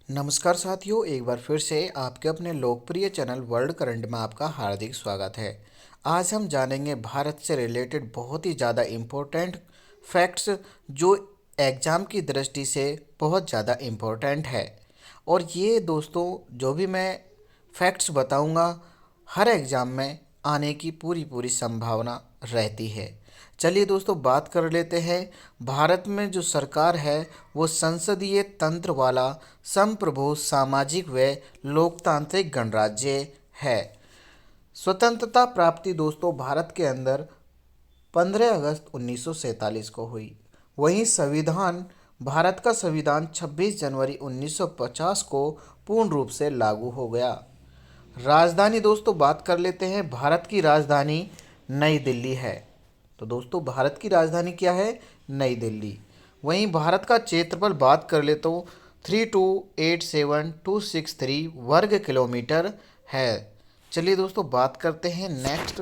नमस्कार साथियों, एक बार फिर से आपके अपने लोकप्रिय चैनल वर्ल्ड करंट में आपका हार्दिक स्वागत है। आज हम जानेंगे भारत से रिलेटेड बहुत ही ज़्यादा इम्पोर्टेंट फैक्ट्स जो एग्ज़ाम की दृष्टि से बहुत ज़्यादा इम्पोर्टेंट है। और ये दोस्तों जो भी मैं फैक्ट्स बताऊंगा हर एग्ज़ाम में आने की पूरी पूरी संभावना रहती है। चलिए दोस्तों बात कर लेते हैं। भारत में जो सरकार है वो संसदीय तंत्र वाला संप्रभु सामाजिक व लोकतांत्रिक गणराज्य है। स्वतंत्रता प्राप्ति दोस्तों भारत के अंदर 15 अगस्त 1947 को हुई। वहीं संविधान भारत का संविधान 26 जनवरी 1950 को पूर्ण रूप से लागू हो गया। राजधानी दोस्तों बात कर लेते हैं। भारत की राजधानी नई दिल्ली है। तो दोस्तों भारत की राजधानी क्या है? नई दिल्ली। वहीं भारत का क्षेत्रफल बात कर ले तो 3287263 वर्ग किलोमीटर है। चलिए दोस्तों बात करते हैं नेक्स्ट।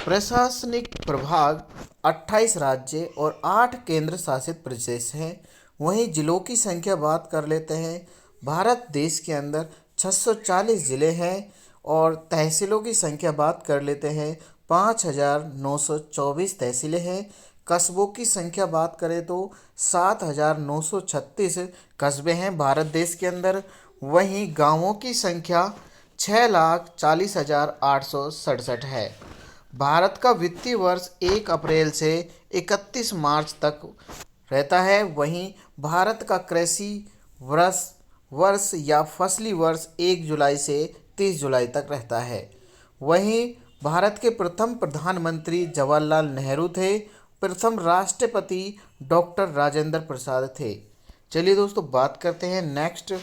प्रशासनिक प्रभाग 28 राज्य और 8 केंद्र शासित प्रदेश हैं। वहीं जिलों की संख्या बात कर लेते हैं। भारत देश के अंदर 640 ज़िले हैं और तहसीलों की संख्या बात कर लेते हैं 5924 तहसीलें हैं। कस्बों की संख्या बात करें तो 7936 कस्बे हैं भारत देश के अंदर। वहीं गांवों की संख्या 6,40,867 है। भारत का वित्तीय वर्ष 1 अप्रैल से 31 मार्च तक रहता है। वहीं भारत का कृषि वर्ष वर्ष या फसली वर्ष 1 जुलाई से 30 जुलाई तक रहता है। वहीं भारत के प्रथम प्रधानमंत्री जवाहरलाल नेहरू थे। प्रथम राष्ट्रपति डॉक्टर राजेंद्र प्रसाद थे। चलिए दोस्तों बात करते हैं नेक्स्ट।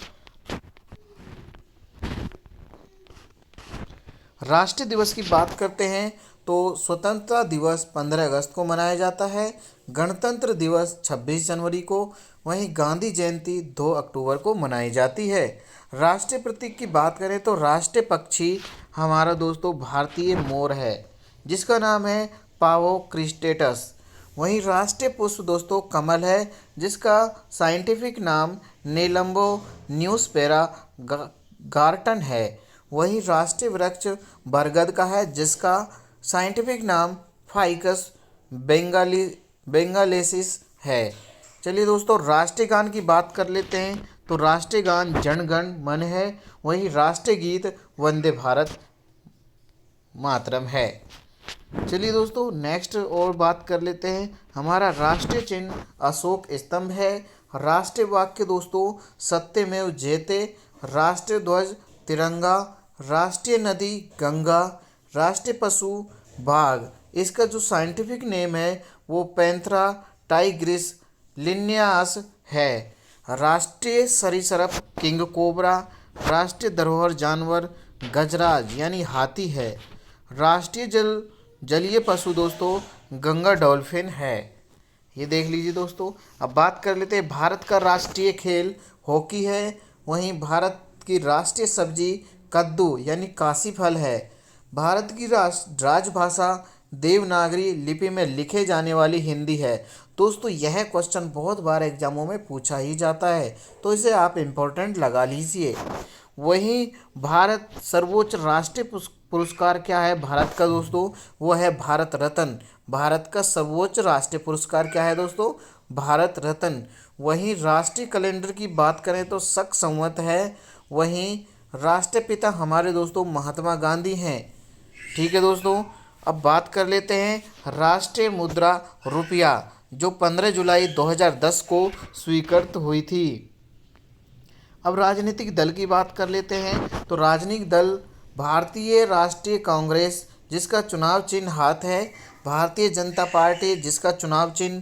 राष्ट्रीय दिवस की बात करते हैं तो स्वतंत्रता दिवस 15 अगस्त को मनाया जाता है। गणतंत्र दिवस 26 जनवरी को। वहीं गांधी जयंती 2 अक्टूबर को मनाई जाती है। राष्ट्रीय प्रतीक की बात करें तो राष्ट्रीय पक्षी हमारा दोस्तों भारतीय मोर है जिसका नाम है पावो क्रिस्टेटस। वहीं राष्ट्रीय पुष्प दोस्तों कमल है जिसका साइंटिफिक नाम नेलम्बो न्यूस्पेरा गार्टन है। वहीं राष्ट्रीय वृक्ष बरगद का है जिसका साइंटिफिक नाम फाइकस बेंगालेसिस है। चलिए दोस्तों राष्ट्रीय गान की बात कर लेते हैं तो राष्ट्रीय गान जन गण मन है। वहीं राष्ट्रीय गीत वंदे भारत मातरम है। चलिए दोस्तों नेक्स्ट और बात कर लेते हैं। हमारा राष्ट्रीय चिन्ह अशोक स्तंभ है। राष्ट्रीय वाक्य दोस्तों सत्यमेव जयते। राष्ट्रीय ध्वज तिरंगा। राष्ट्रीय नदी गंगा। राष्ट्रीय पशु बाघ। इसका जो साइंटिफिक नेम है वो पैंथरा टाइग्रिस लिनियास है। राष्ट्रीय सरीसृप किंग कोबरा। राष्ट्रीय धरोहर जानवर गजराज यानी हाथी है। राष्ट्रीय जलीय पशु दोस्तों गंगा डॉल्फिन है। ये देख लीजिए दोस्तों। अब बात कर लेते हैं भारत का राष्ट्रीय खेल हॉकी है। वहीं भारत की राष्ट्रीय सब्जी कद्दू यानी काशी फल है। भारत की राजभाषा देवनागरी लिपि में लिखे जाने वाली हिंदी है। दोस्तों यह क्वेश्चन बहुत बार एग्जामों में पूछा ही जाता है तो इसे आप इम्पोर्टेंट लगा लीजिए। वहीं भारत सर्वोच्च राष्ट्रीय पुरस्कार क्या है भारत का दोस्तों? वो है भारत रत्न। भारत का सर्वोच्च राष्ट्रीय पुरस्कार क्या है दोस्तों? भारत रत्न। वहीं राष्ट्रीय कैलेंडर की बात करें तो शक संवत है। वहीं राष्ट्रपिता हमारे दोस्तों महात्मा गांधी हैं। ठीक है दोस्तों। अब बात कर लेते हैं राष्ट्रीय मुद्रा रुपया जो 15 जुलाई 2010 को स्वीकृत हुई थी। अब राजनीतिक दल की बात कर लेते हैं तो राजनीतिक दल भारतीय राष्ट्रीय कांग्रेस जिसका चुनाव चिन्ह हाथ है। भारतीय जनता पार्टी जिसका चुनाव चिन्ह